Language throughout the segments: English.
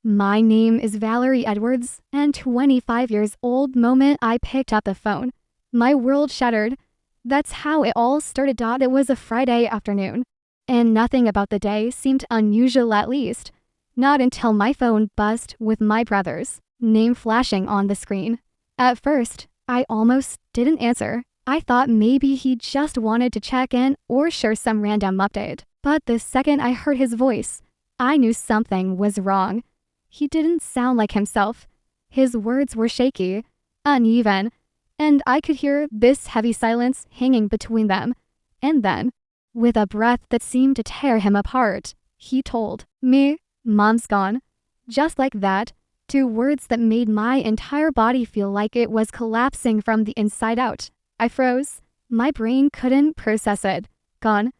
My name is Valerie Edwards, and 25 years old moment I picked up the phone. My world shattered. That's how it all started. It was a Friday afternoon, and nothing about the day seemed unusual, at least. Not until my phone buzzed with my brother's name flashing on the screen. At first, I almost didn't answer. I thought maybe he just wanted to check in or share some random update. But the second I heard his voice, I knew something was wrong. He didn't sound like himself. His words were shaky, uneven, and I could hear this heavy silence hanging between them. And then, with a breath that seemed to tear him apart, he told me, "Mom's gone." Just like that, 2 words that made my entire body feel like it was collapsing from the inside out. I froze. My brain couldn't process it. Gone?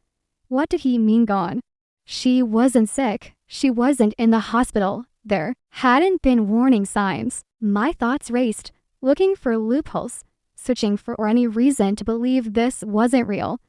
What did he mean gone? She wasn't sick. She wasn't in the hospital. There hadn't been warning signs. My thoughts raced, looking for loopholes, searching for any reason to believe this wasn't real.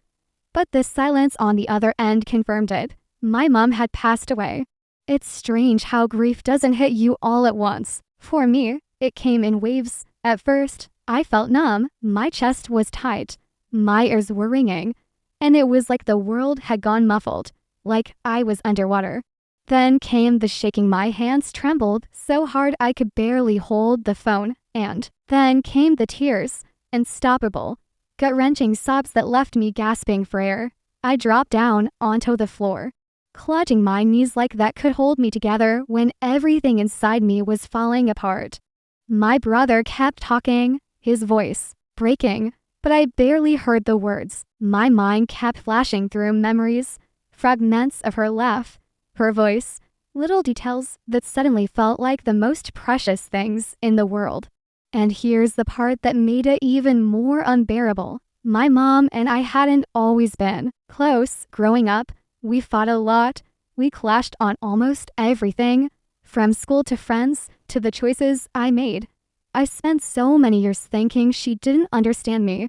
But the silence on the other end confirmed it. My mom had passed away. It's strange how grief doesn't hit you all at once. For me, it came in waves. At first, I felt numb. My chest was tight. My ears were ringing. And it was like the world had gone muffled, like I was underwater. Then came the shaking. My hands trembled so hard I could barely hold the phone. And then came the tears, unstoppable, gut-wrenching sobs that left me gasping for air. I dropped down onto the floor, clutching my knees like that could hold me together when everything inside me was falling apart. My brother kept talking, his voice breaking, but I barely heard the words. My mind kept flashing through memories, fragments of her laugh, her voice, little details that suddenly felt like the most precious things in the world. And here's the part that made it even more unbearable. My mom and I hadn't always been close growing up. We fought a lot. We clashed on almost everything, from school to friends to the choices I made. I spent so many years thinking she didn't understand me,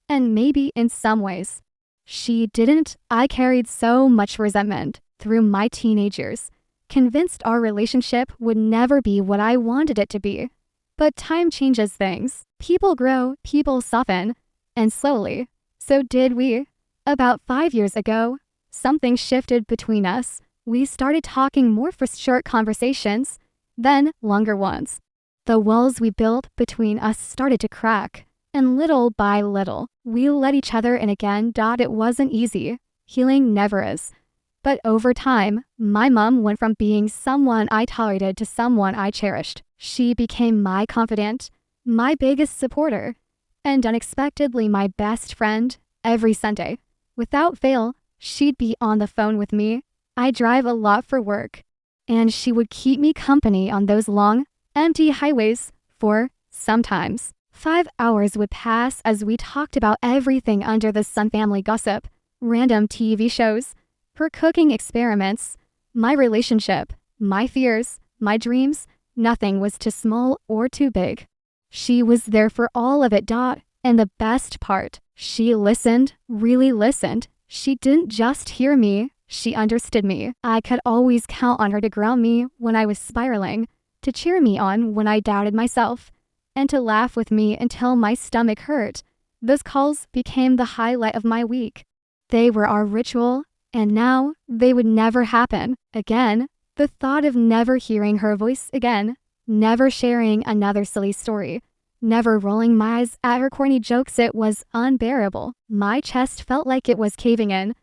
and maybe in some ways, she didn't. I carried so much resentment through my teenage years, convinced our relationship would never be what I wanted it to be. But time changes things. People grow, people soften, and slowly, so did we. About 5 years ago, something shifted between us. We started talking more for short conversations, then longer ones. The walls we built between us started to crack, and little by little, we let each other in again. It wasn't easy. Healing never is. But over time, my mom went from being someone I tolerated to someone I cherished. She became my confidant, my biggest supporter, and unexpectedly my best friend. Every Sunday, without fail, she'd be on the phone with me. I drive a lot for work, and she would keep me company on those long, empty highways for, sometimes, 5 hours would pass as we talked about everything under the sun: family gossip, random TV shows, her cooking experiments, my relationship, my fears, my dreams. Nothing was too small or too big. She was there for all of it. And the best part, she listened, really listened. She didn't just hear me, she understood me. I could always count on her to ground me when I was spiraling, to cheer me on when I doubted myself, and to laugh with me until my stomach hurt. Those calls became the highlight of my week. They were our ritual, and now they would never happen again. The thought of never hearing her voice again, never sharing another silly story, never rolling my eyes at her corny jokes, it was unbearable. My chest felt like it was caving in.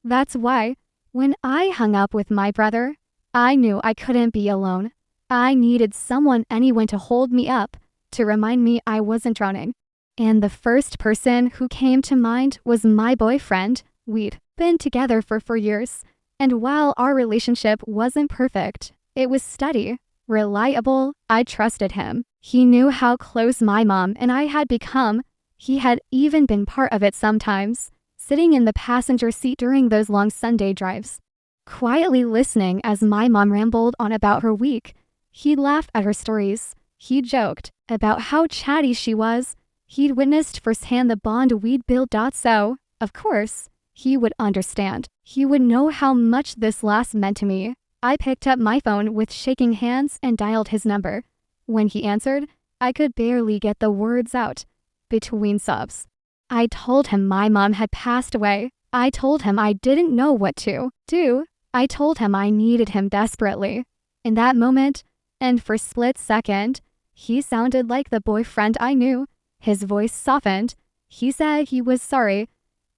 That's why, when I hung up with my brother, I knew I couldn't be alone. I needed someone, anyone, to hold me up, to remind me I wasn't drowning. And the first person who came to mind was my boyfriend. We'd been together for 4 years, and while our relationship wasn't perfect, it was steady, reliable. I trusted him. He knew how close my mom and I had become. He had even been part of it sometimes, sitting in the passenger seat during those long Sunday drives, quietly listening as my mom rambled on about her week. He'd laughed at her stories. He joked about how chatty she was. He'd witnessed firsthand the bond we'd built. So, of course, he would understand. He would know how much this loss meant to me. I picked up my phone with shaking hands and dialed his number. When he answered, I could barely get the words out between sobs. I told him my mom had passed away. I told him I didn't know what to do. I told him I needed him desperately. In that moment, and for a split second, he sounded like the boyfriend I knew. His voice softened. He said he was sorry,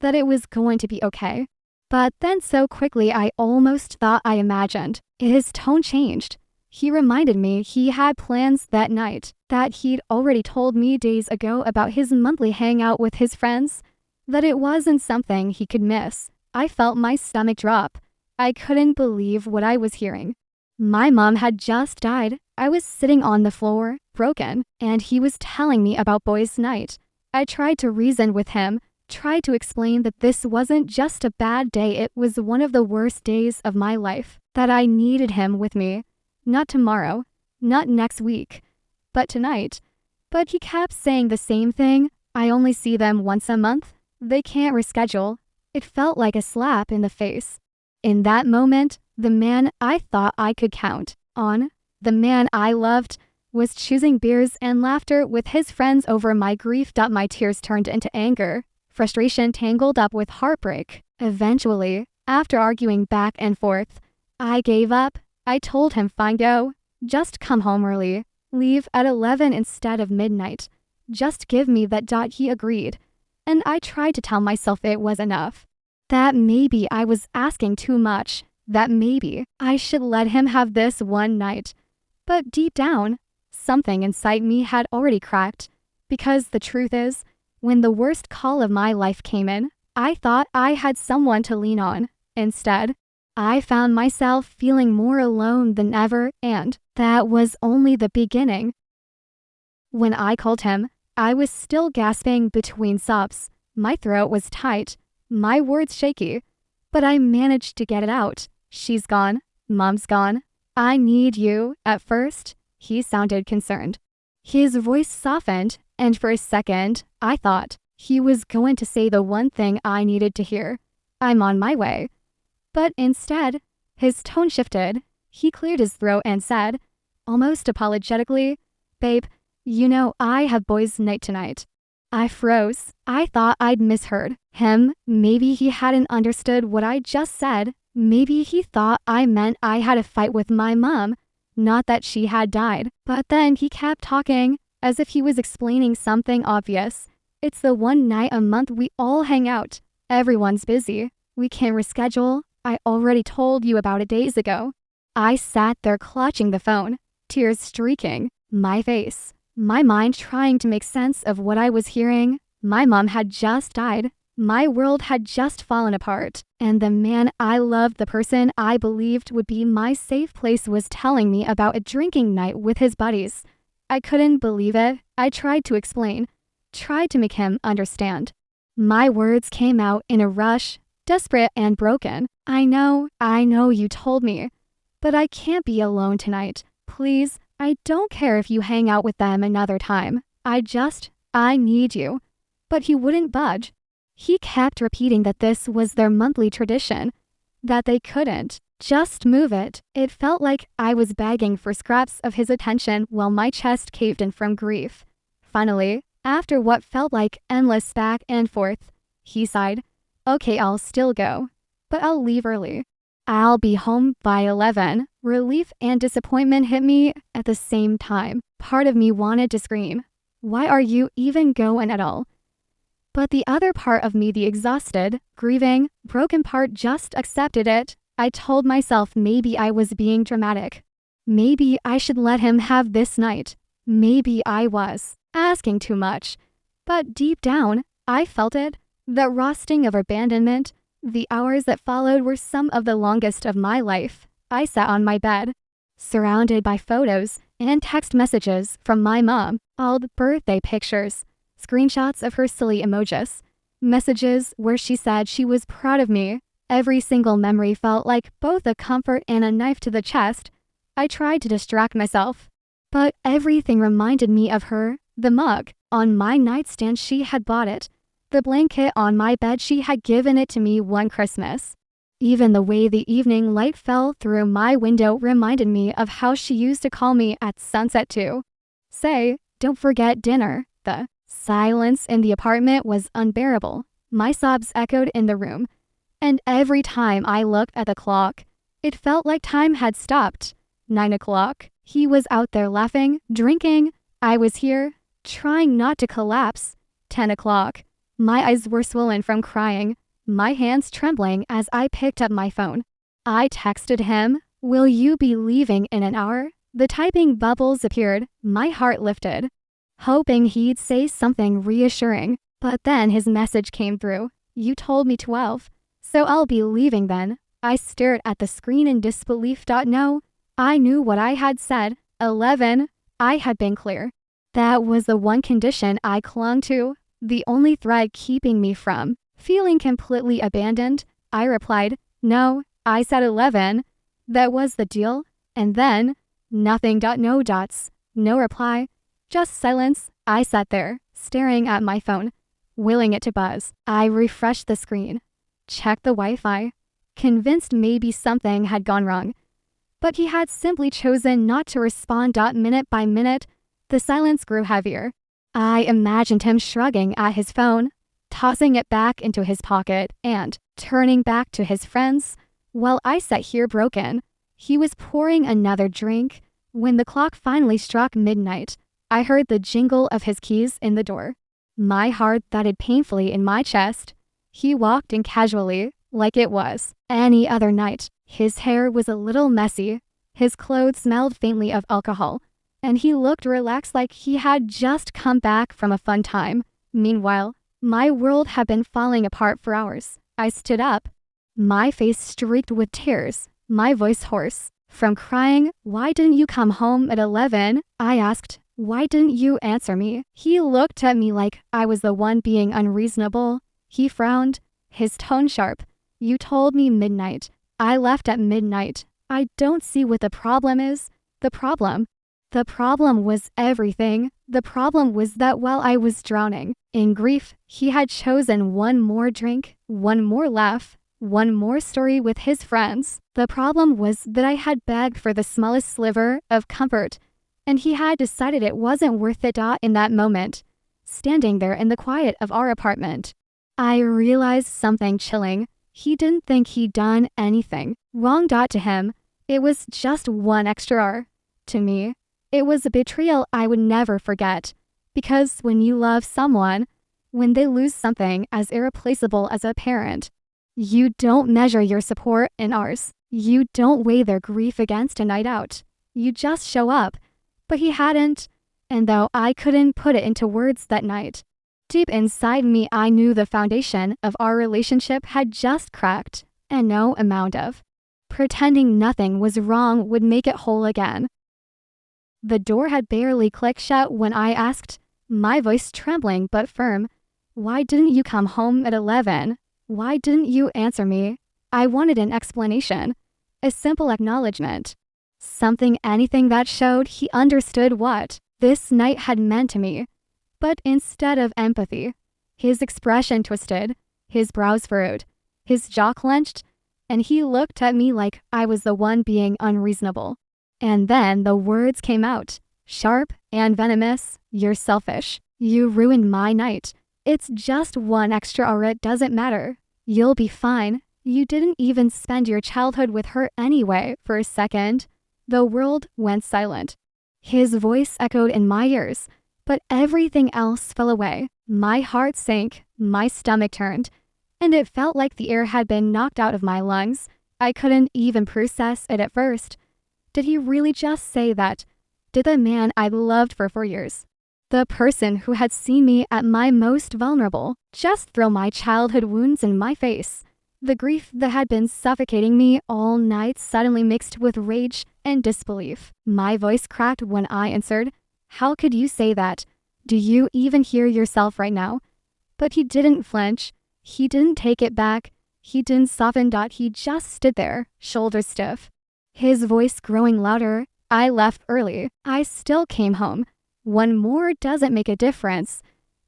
that it was going to be okay. But then so quickly I almost thought I imagined. His tone changed. He reminded me he had plans that night, that he'd already told me days ago about his monthly hangout with his friends, that it wasn't something he could miss. I felt my stomach drop. I couldn't believe what I was hearing. My mom had just died. I was sitting on the floor, broken, and he was telling me about boys' night. I tried to reason with him, tried to explain that this wasn't just a bad day, it was one of the worst days of my life, that I needed him with me. Not tomorrow, not next week, but tonight. But he kept saying the same thing. I only see them once a month. They can't reschedule. It felt like a slap in the face. In that moment, the man I thought I could count on, the man I loved, was choosing beers and laughter with his friends over my grief. My tears turned into anger, frustration tangled up with heartbreak. Eventually, after arguing back and forth, I gave up. I told him, fine, go. Just come home early. Leave at 11 instead of midnight. Just give me that. He agreed. And I tried to tell myself it was enough. That maybe I was asking too much. That maybe I should let him have this one night. But deep down, something inside me had already cracked. Because the truth is, when the worst call of my life came in, I thought I had someone to lean on. Instead, I found myself feeling more alone than ever, and that was only the beginning. When I called him, I was still gasping between sobs. My throat was tight, my words shaky, but I managed to get it out. She's gone. Mom's gone. I need you. At first, he sounded concerned. His voice softened, and for a second, I thought he was going to say the one thing I needed to hear. I'm on my way. But instead, his tone shifted. He cleared his throat and said, almost apologetically, babe, you know I have boys' night tonight. I froze. I thought I'd misheard him. Maybe he hadn't understood what I just said. Maybe he thought I meant I had a fight with my mom, not that she had died. But then he kept talking, as if he was explaining something obvious. It's the one night a month we all hang out. Everyone's busy. We can't reschedule. I already told you about it days ago. I sat there clutching the phone, tears streaking my face, my mind trying to make sense of what I was hearing. My mom had just died. My world had just fallen apart, and the man I loved, the person I believed would be my safe place, was telling me about a drinking night with his buddies. I couldn't believe it. I tried to explain, tried to make him understand. My words came out in a rush, desperate and broken. I know you told me, but I can't be alone tonight. Please, I don't care if you hang out with them another time. I need you. But he wouldn't budge. He kept repeating that this was their monthly tradition, that they couldn't just move it. It felt like I was begging for scraps of his attention while my chest caved in from grief. Finally, after what felt like endless back and forth, he sighed, okay, I'll still go, but I'll leave early. I'll be home by 11. Relief and disappointment hit me at the same time. Part of me wanted to scream, why are you even going at all? But the other part of me, the exhausted, grieving, broken part, just accepted it. I told myself maybe I was being dramatic. Maybe I should let him have this night. Maybe I was asking too much. But deep down, I felt it. The raw sting of abandonment. The hours that followed were some of the longest of my life. I sat on my bed, surrounded by photos and text messages from my mom, all the birthday pictures, screenshots of her silly emojis, messages where she said she was proud of me. Every single memory felt like both a comfort and a knife to the chest. I tried to distract myself, but everything reminded me of her. The mug on my nightstand, she had bought it. The blanket on my bed, she had given it to me one Christmas. Even the way the evening light fell through my window reminded me of how she used to call me at sunset too. Say, don't forget dinner. The silence in the apartment was unbearable. My sobs echoed in the room, and every time I looked at the clock, it felt like time had stopped. 9 o'clock. He was out there laughing, drinking. I was here, trying not to collapse. 10 o'clock. My eyes were swollen from crying, my hands trembling as I picked up my phone. I texted him, "Will you be leaving in an hour?" The typing bubbles appeared, my heart lifted, hoping he'd say something reassuring. But then his message came through. "You told me 12, so I'll be leaving then." I stared at the screen in disbelief. No, I knew what I had said. 11. I had been clear. That was the one condition I clung to, the only thread keeping me from feeling completely abandoned. I replied, "No, I said 11. That was the deal." And then, nothing. No dots. No reply. Just silence. I sat there, staring at my phone, willing it to buzz. I refreshed the screen, checked the Wi-Fi, convinced maybe something had gone wrong. But he had simply chosen not to respond. Minute by minute, the silence grew heavier. I imagined him shrugging at his phone, tossing it back into his pocket, and turning back to his friends, while I sat here broken. He was pouring another drink. When the clock finally struck midnight, I heard the jingle of his keys in the door. My heart thudded painfully in my chest. He walked in casually, like it was any other night. His hair was a little messy, his clothes smelled faintly of alcohol, and he looked relaxed, like he had just come back from a fun time. Meanwhile, my world had been falling apart for hours. I stood up, my face streaked with tears, my voice hoarse from crying. "Why didn't you come home at 11? I asked. "Why didn't you answer me?" He looked at me like I was the one being unreasonable. He frowned, his tone sharp. "You told me midnight. I left at midnight. I don't see what the problem is." The problem was everything. The problem was that while I was drowning in grief, he had chosen one more drink, one more laugh, one more story with his friends. The problem was that I had begged for the smallest sliver of comfort, and he had decided it wasn't worth it. In that moment, standing there in the quiet of our apartment, I realized something chilling. He didn't think he'd done anything wrong. To him, it was just one extra hour. To me, it was a betrayal I would never forget. Because when you love someone, when they lose something as irreplaceable as a parent, you don't measure your support in hours. You don't weigh their grief against a night out. You just show up. But he hadn't, and though I couldn't put it into words that night, deep inside me I knew the foundation of our relationship had just cracked, and no amount of pretending nothing was wrong would make it whole again. The door had barely clicked shut when I asked, my voice trembling but firm, "Why didn't you come home at 11? Why didn't you answer me?" I wanted an explanation, a simple acknowledgement. Anything that showed he understood what this night had meant to me. But instead of empathy, his expression twisted, his brows furrowed, his jaw clenched, and he looked at me like I was the one being unreasonable. And then the words came out, sharp and venomous. "You're selfish. You ruined my night. It's just one extra hour. It doesn't matter. You'll be fine. You didn't even spend your childhood with her anyway." For a second, the world went silent. His voice echoed in my ears, but everything else fell away. My heart sank, my stomach turned, and it felt like the air had been knocked out of my lungs. I couldn't even process it at first. Did he really just say that? Did the man I'd loved for 4 years, the person who had seen me at my most vulnerable, just throw my childhood wounds in my face? The grief that had been suffocating me all night suddenly mixed with rage and disbelief. My voice cracked when I answered, "How could you say that? Do you even hear yourself right now?" But he didn't flinch. He didn't take it back. He didn't soften. He just stood there, shoulders stiff, his voice growing louder. "I left early. I still came home. One more doesn't make a difference.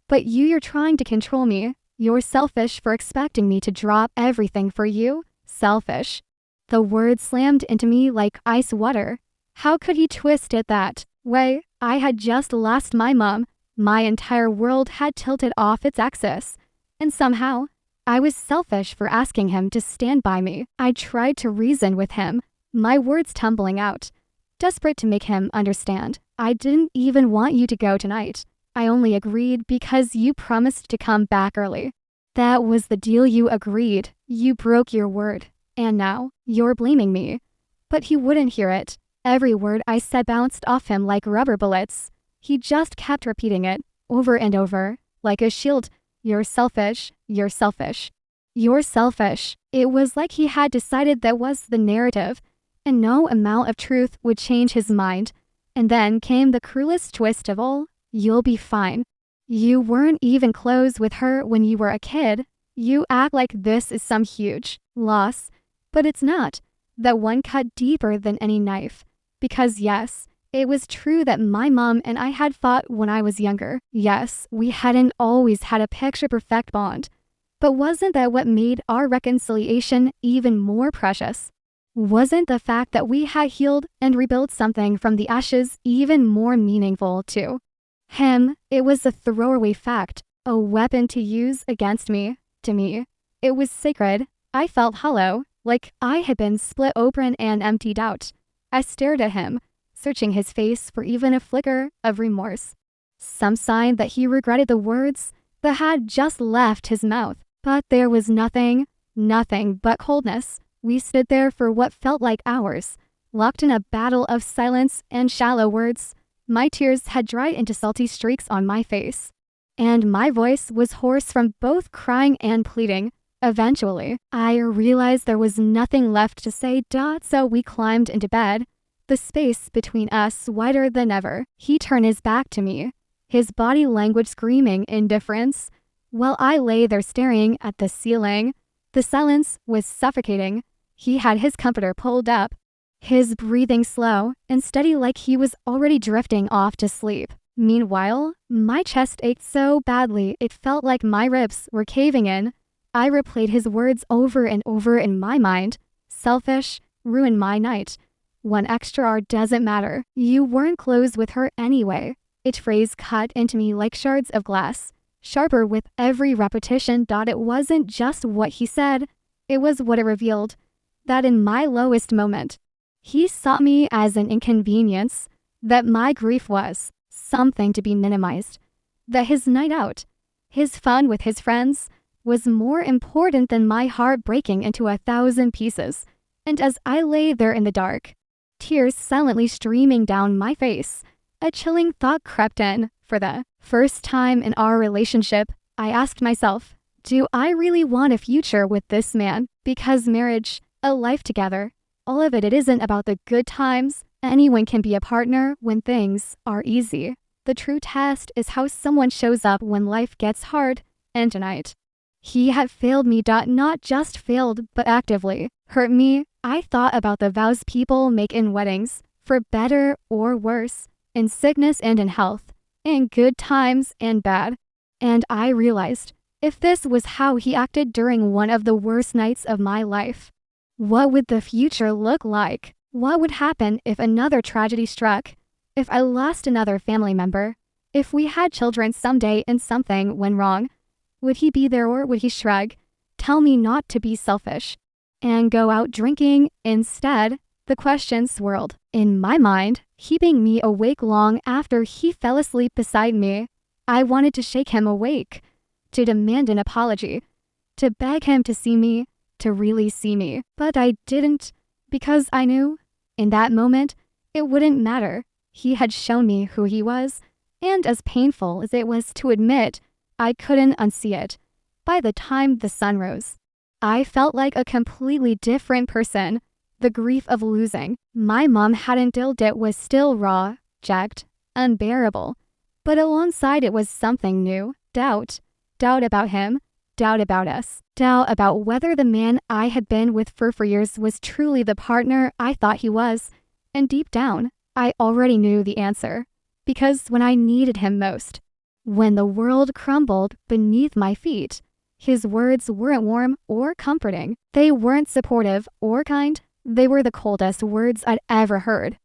But you're trying to control me. You're selfish for expecting me to drop everything for you. selfish. The word slammed into me like ice water. How could he twist it that way? I had just lost my mom. My entire world had tilted off its axis. And somehow, I was selfish for asking him to stand by me. I tried to reason with him, my words tumbling out, desperate to make him understand. I didn't even want you to go tonight. I only agreed because you promised to come back early. That was the deal you agreed. You broke your word. And now, you're blaming me. But he wouldn't hear it. Every word I said bounced off him like rubber bullets. He just kept repeating it, over and over, like a shield. You're selfish, you're selfish, you're selfish. It was like he had decided that was the narrative, and no amount of truth would change his mind. And then came the cruelest twist of all. You'll be fine. You weren't even close with her when you were a kid. You act like this is some huge loss, but it's not. That one cut deeper than any knife. Because yes, it was true that my mom and I had fought when I was younger. Yes, we hadn't always had a picture-perfect bond. But wasn't that what made our reconciliation even more precious? Wasn't the fact that we had healed and rebuilt something from the ashes even more meaningful to him? It was a throwaway fact, a weapon to use against me. To me, it was sacred. I felt hollow, like I had been split open and emptied out. I stared at him, searching his face for even a flicker of remorse. Some sign that he regretted the words that had just left his mouth. But there was nothing but coldness. We stood there for what felt like hours, locked in a battle of silence and shallow words. My tears had dried into salty streaks on my face, and my voice was hoarse from both crying and pleading. Eventually, I realized there was nothing left to say, so we climbed into bed, the space between us wider than ever. He turned his back to me, his body language screaming indifference, while I lay there staring at the ceiling. The silence was suffocating. He had his comforter pulled up, his breathing slow and steady like he was already drifting off to sleep. Meanwhile, my chest ached so badly it felt like my ribs were caving in. I replayed his words over and over in my mind. Selfish, ruined my night. One extra hour doesn't matter. You weren't close with her anyway. Each phrase cut into me like shards of glass, sharper with every repetition. It wasn't just what he said, it was what it revealed. That in my lowest moment, he saw me as an inconvenience, that my grief was something to be minimized, that his night out, his fun with his friends, was more important than my heart breaking into 1,000 pieces. And as I lay there in the dark, tears silently streaming down my face, a chilling thought crept in. For the first time in our relationship, I asked myself, do I really want a future with this man? Because marriage, a life together, all of it isn't about the good times. Anyone can be a partner when things are easy. The true test is how someone shows up when life gets hard. And tonight, he had failed me. Not just failed, but actively hurt me. I thought about the vows people make in weddings, for better or worse, in sickness and in health, in good times and bad. And I realized, if this was how he acted during one of the worst nights of my life, what would the future look like? What would happen if another tragedy struck? If I lost another family member? If we had children someday and something went wrong? Would he be there or would he shrug, tell me not to be selfish, and go out drinking instead? The question swirled in my mind, keeping me awake long after he fell asleep beside me. I wanted to shake him awake, to demand an apology, to beg him to see me, to really see me. But I didn't, because I knew, in that moment, it wouldn't matter. He had shown me who he was, and as painful as it was to admit, I couldn't unsee it. By the time the sun rose, I felt like a completely different person. The grief of losing my mom hadn't dealt it was still raw, jagged, unbearable. But alongside it was something new. Doubt. Doubt about him. Doubt about us. Doubt about whether the man I had been with for years was truly the partner I thought he was. And deep down, I already knew the answer. Because when I needed him most, when the world crumbled beneath my feet, His words weren't warm or comforting. They weren't supportive or kind. They were the coldest words I'd ever heard.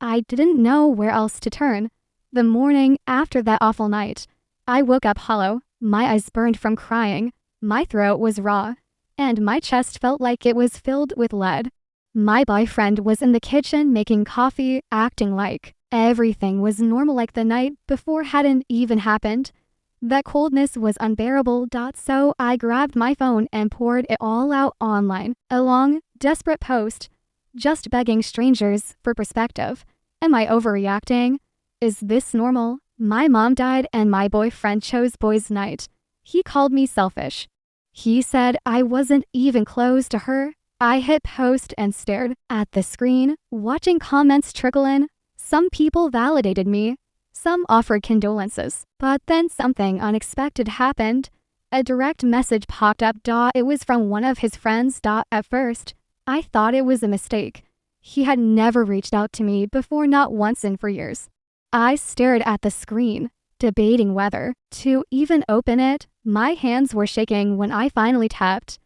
I didn't know where else to turn. The morning after that awful night, I woke up hollow. My eyes burned from crying. My throat was raw, and my chest felt like it was filled with lead. My boyfriend was in the kitchen making coffee, acting like everything was normal, like the night before hadn't even happened. That coldness was unbearable. So I grabbed my phone and poured it all out online. A long, desperate post, just begging strangers for perspective. Am I overreacting? Is this normal? My mom died and my boyfriend chose boys' night. He called me selfish. He said I wasn't even close to her. I hit post and stared at the screen, watching comments trickle in. Some people validated me. Some offered condolences. But then something unexpected happened. A direct message popped up. It was from one of his friends. At first, I thought it was a mistake. He had never reached out to me before, not once and for years. I stared at the screen, debating whether to even open it. My hands were shaking when I finally tapped.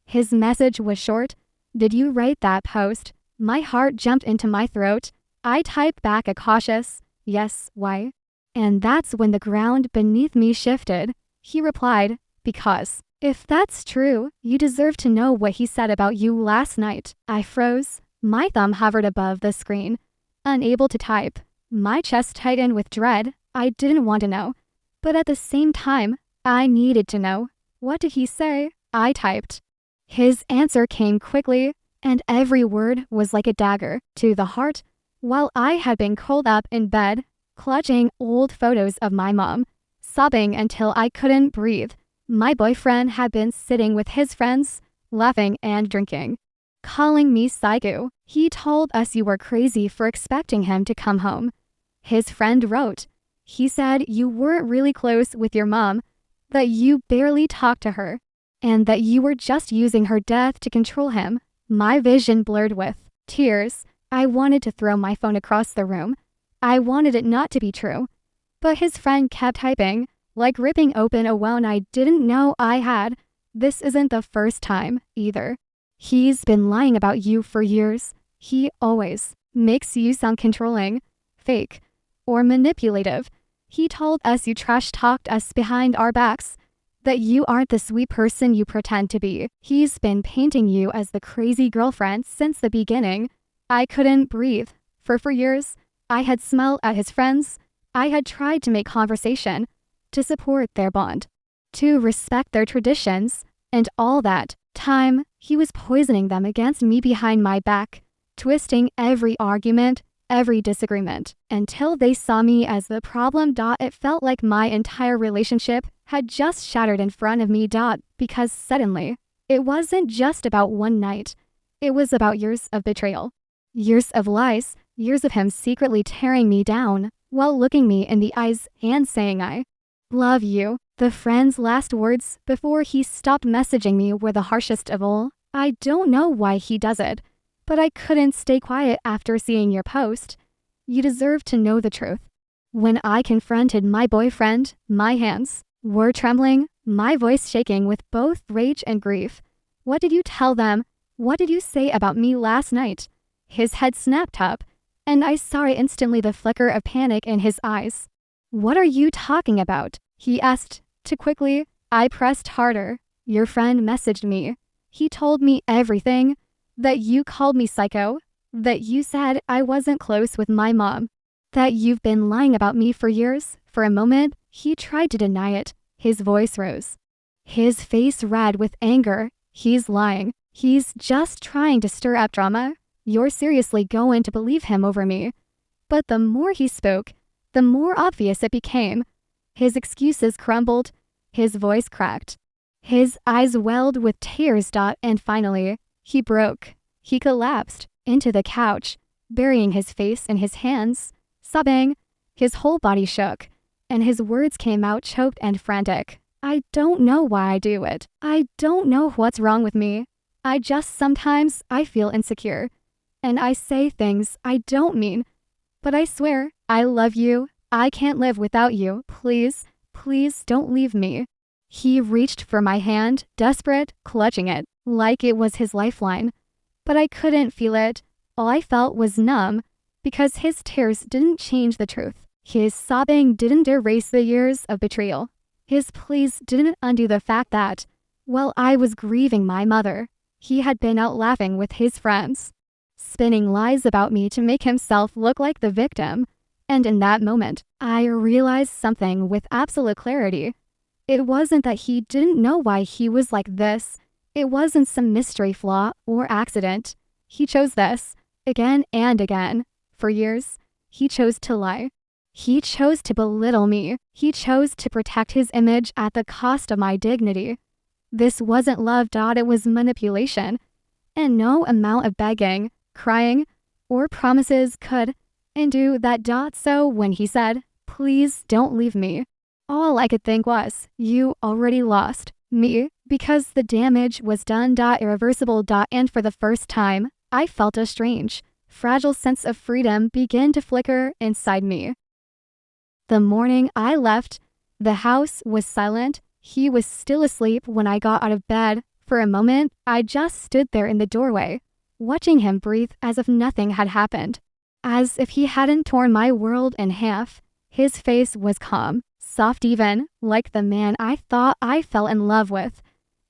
His message was short. Did you write that post? My heart jumped into my throat. I typed back a cautious, yes, why? And that's when the ground beneath me shifted. He replied, because. If that's true, you deserve to know what he said about you last night. I froze. My thumb hovered above the screen, unable to type. My chest tightened with dread. I didn't want to know, but at the same time, I needed to know. What did he say? I typed. His answer came quickly, and every word was like a dagger to the heart. While I had been curled up in bed, clutching old photos of my mom, sobbing until I couldn't breathe, my boyfriend had been sitting with his friends, laughing and drinking, calling me psycho. He told us you were crazy for expecting him to come home. His friend wrote, he said you weren't really close with your mom, that you barely talked to her, and that you were just using her death to control him. My vision blurred with tears. I wanted to throw my phone across the room. I wanted it not to be true. But his friend kept typing, like ripping open a wound I didn't know I had. This isn't the first time, either. He's been lying about you for years. He always makes you sound controlling, fake, or manipulative. He told us you trash-talked us behind our backs, that you aren't the sweet person you pretend to be. He's been painting you as the crazy girlfriend since the beginning. I couldn't breathe. For years, I had smiled at his friends. I had tried to make conversation, to support their bond, to respect their traditions, and all that time, he was poisoning them against me behind my back, twisting every argument, every disagreement, until they saw me as the problem. It felt like my entire relationship had just shattered in front of me. Because suddenly, it wasn't just about one night. It was about years of betrayal, years of lies, years of him secretly tearing me down while looking me in the eyes and saying I love you. The friend's last words before he stopped messaging me were the harshest of all. I don't know why he does it, but I couldn't stay quiet after seeing your post. You deserve to know the truth. When I confronted my boyfriend, my hands were trembling, my voice shaking with both rage and grief. What did you tell them? What did you say about me last night? His head snapped up, and I saw instantly the flicker of panic in his eyes. What are you talking about? He asked, too quickly. I pressed harder. Your friend messaged me. He told me everything. That you called me psycho. That you said I wasn't close with my mom. That you've been lying about me for years. For a moment, he tried to deny it. His voice rose, his face red with anger. He's lying. He's just trying to stir up drama. You're seriously going to believe him over me. But the more he spoke, the more obvious it became. His excuses crumbled. His voice cracked. His eyes welled with tears. And finally, he broke. He collapsed into the couch, burying his face in his hands, sobbing. His whole body shook, and his words came out choked and frantic. I don't know why I do it. I don't know what's wrong with me. Sometimes I feel insecure, and I say things I don't mean. But I swear, I love you. I can't live without you. Please, please don't leave me. He reached for my hand, desperate, clutching it, like it was his lifeline. But I couldn't feel it. All I felt was numb, because his tears didn't change the truth. His sobbing didn't erase the years of betrayal. His pleas didn't undo the fact that, while I was grieving my mother, he had been out laughing with his friends, spinning lies about me to make himself look like the victim. And in that moment, I realized something with absolute clarity. It wasn't that he didn't know why he was like this. It wasn't some mystery flaw or accident. He chose this, again and again. For years, he chose to lie. He chose to belittle me. He chose to protect his image at the cost of my dignity. This wasn't love, it was manipulation. And no amount of begging, crying, or promises could undo that. So when he said, "Please don't leave me," all I could think was, you already lost me, because the damage was done. Irreversible. And for the first time, I felt a strange, fragile sense of freedom begin to flicker inside me. The morning I left, the house was silent. He was still asleep when I got out of bed. For a moment, I just stood there in the doorway, watching him breathe as if nothing had happened. As if he hadn't torn my world in half. His face was calm, soft, even like the man I thought I fell in love with.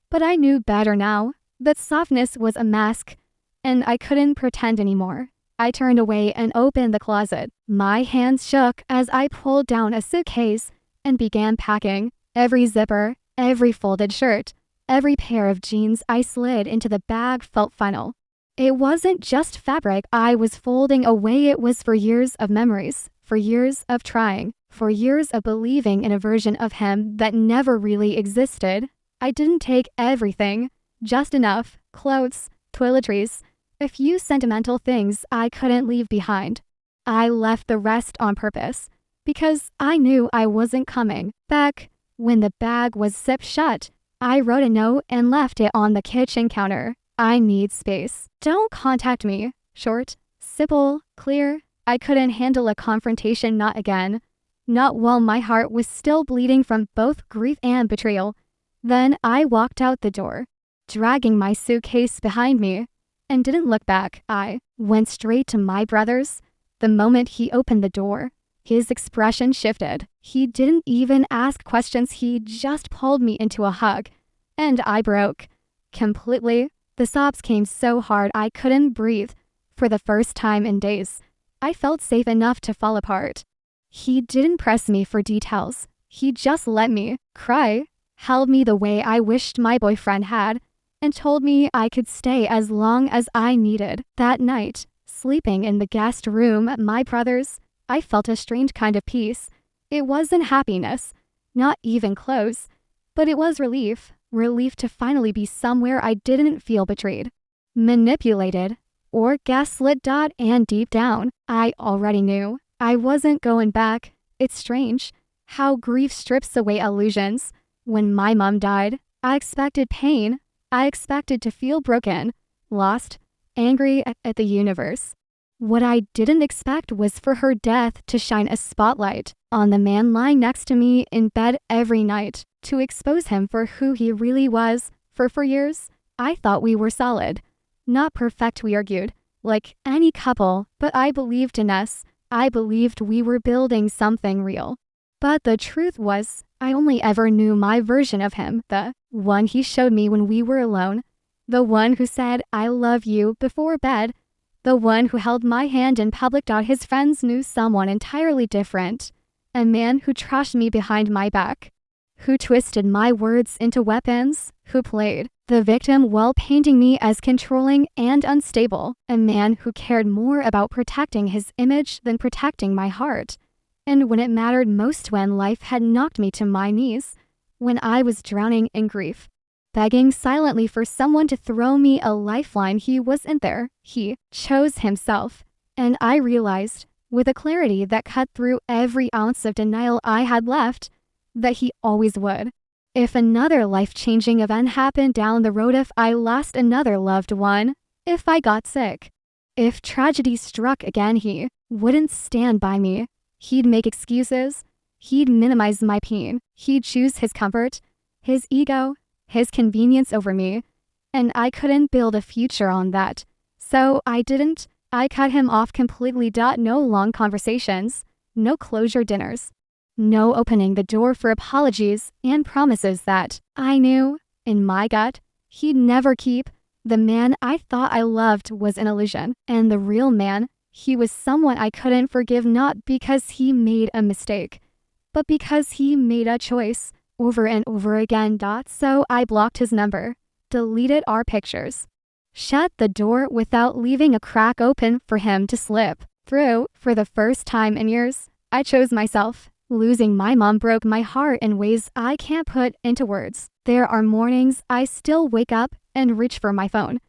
But I knew better now. That softness was a mask, and I couldn't pretend anymore. I turned away and opened the closet. My hands shook as I pulled down a suitcase and began packing. Every zipper, every folded shirt, every pair of jeans I slid into the bag felt final. It wasn't just fabric I was folding away, it was for years of memories, for years of trying, for years of believing in a version of him that never really existed. I didn't take everything, just enough: clothes, toiletries, a few sentimental things I couldn't leave behind. I left the rest on purpose, because I knew I wasn't coming back. When the bag was zipped shut, I wrote a note and left it on the kitchen counter. I need space. Don't contact me. Short, simple, clear. I couldn't handle a confrontation, not again. Not while my heart was still bleeding from both grief and betrayal. Then I walked out the door, dragging my suitcase behind me, and didn't look back. I went straight to my brother's. The moment he opened the door, his expression shifted. He didn't even ask questions, he just pulled me into a hug. And I broke. Completely. The sobs came so hard I couldn't breathe. For the first time in days, I felt safe enough to fall apart. He didn't press me for details. He just let me cry, held me the way I wished my boyfriend had, and told me I could stay as long as I needed. That night, sleeping in the guest room at my brother's, I felt a strange kind of peace. It wasn't happiness, not even close, but it was relief. Relief to finally be somewhere I didn't feel betrayed, manipulated, or gaslit. And deep down, I already knew I wasn't going back. It's strange how grief strips away illusions. When my mom died, I expected pain. I expected to feel broken, lost, angry at the universe. What I didn't expect was for her death to shine a spotlight on the man lying next to me in bed every night, to expose him for who he really was. For years, I thought we were solid. Not perfect, we argued, like any couple, but I believed in us. I believed we were building something real. But the truth was, I only ever knew my version of him, the one he showed me when we were alone, the one who said, "I love you" before bed, the one who held my hand in public. His friends knew someone entirely different, a man who trashed me behind my back, who twisted my words into weapons, who played the victim while painting me as controlling and unstable, a man who cared more about protecting his image than protecting my heart. And when it mattered most, when life had knocked me to my knees, when I was drowning in grief, begging silently for someone to throw me a lifeline, he wasn't there. He chose himself. And I realized, with a clarity that cut through every ounce of denial I had left, that he always would. If another life-changing event happened down the road, if I lost another loved one, if I got sick, if tragedy struck again, he wouldn't stand by me. He'd make excuses. He'd minimize my pain. He'd choose his comfort his ego, his convenience over me, and I couldn't build a future on that. So I didn't. I cut him off completely. No long conversations, no closure dinners, no opening the door for apologies and promises that I knew, in my gut, he'd never keep. The man I thought I loved was an illusion, and the real man, he was someone I couldn't forgive, not because he made a mistake, but because he made a choice over and over again. So I blocked his number, deleted our pictures, shut the door without leaving a crack open for him to slip through. For the first time in years, I chose myself. Losing my mom broke my heart in ways I can't put into words. There are mornings I still wake up and reach for my phone,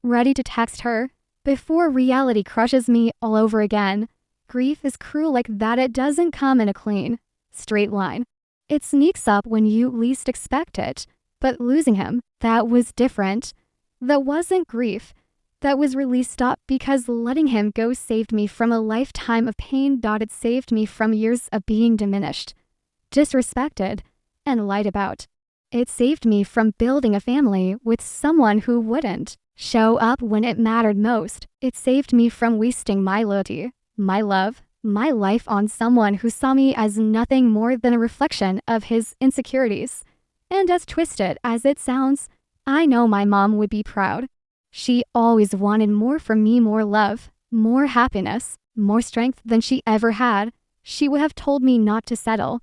ready to text her, before reality crushes me all over again. Grief is cruel like that. It doesn't come in a clean, straight line. It sneaks up when you least expect it. But losing him, that was different. That wasn't grief. That was release. Because letting him go saved me from a lifetime of pain. It saved me from years of being diminished, disrespected, and lied about. It saved me from building a family with someone who wouldn't show up when it mattered most. It saved me from wasting my loyalty, my love, my life on someone who saw me as nothing more than a reflection of his insecurities. And as twisted as it sounds, I know my mom would be proud. She always wanted more from me, more love, more happiness, more strength than she ever had. She would have told me not to settle,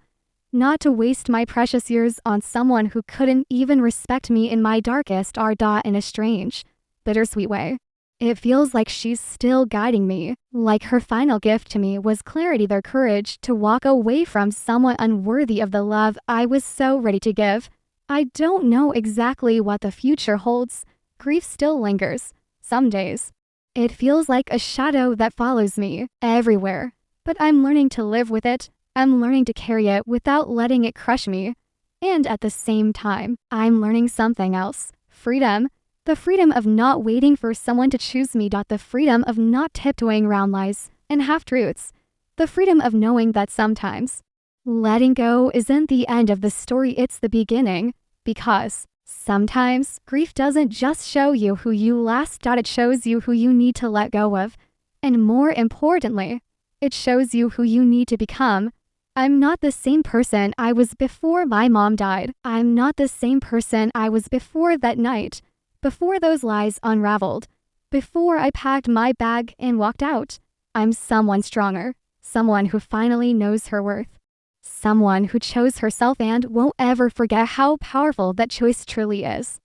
not to waste my precious years on someone who couldn't even respect me in my darkest hour. In a strange, bittersweet way, it feels like she's still guiding me, like her final gift to me was clarity, their courage to walk away from someone unworthy of the love I was so ready to give. I don't know exactly what the future holds. Grief still lingers. Some days, it feels like a shadow that follows me everywhere, but I'm learning to live with it. I'm learning to carry it without letting it crush me. And at the same time, I'm learning something else. Freedom. The freedom of not waiting for someone to choose me. The freedom of not tiptoeing around lies and half-truths. The freedom of knowing that sometimes letting go isn't the end of the story, it's the beginning. Because sometimes grief doesn't just show you who you lost. It shows you who you need to let go of. And more importantly, it shows you who you need to become. I'm not the same person I was before my mom died. I'm not the same person I was before that night, before those lies unraveled, before I packed my bag and walked out. I'm someone stronger, someone who finally knows her worth, someone who chose herself and won't ever forget how powerful that choice truly is.